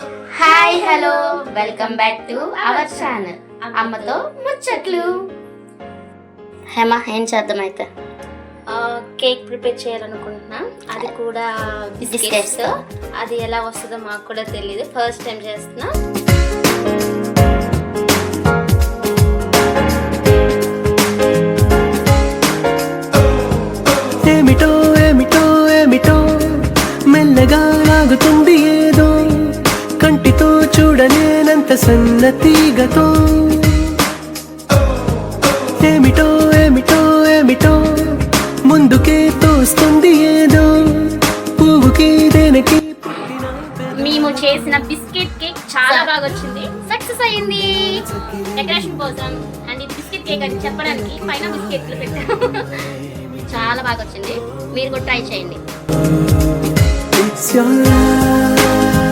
Hi hello welcome back to our channel అమ్మతో ముచ్చట్లు. హేమ ఏం చేద్దాం అయితే? కేక్ ప్రిపేర్ చేయాలనుకుంటున్నా, అది కూడా బిస్కెట్స్. అది ఎలా వస్తుందో మాకు కూడా తెలియదు, ఫస్ట్ టైం చేస్తున్నా. ఏమిటో ఏమిటో ఏమిటో మెల్లగా లాగుతుంది ఏదో, కంటితో చూడలేనంత సన్నతీగతో. ఏమిటో ఏమిటో ఏమిటో ముందుకే తోస్తుంది ఏదో, పువ్వుకి దేనికి. మేము చేసిన బిస్కెట్ కేక్ చాలా బాగా వచ్చింది, సక్సెస్ అయ్యింది డెకరేషన్ కోసం. అండ్ ఇది బిస్కెట్ కేక్ అని చెప్పడానికి పైన బిస్కెట్లు పెట్టాము. చాలా బాగా వచ్చింది, మీరు కూడా ట్రై చేయండి. It's your life.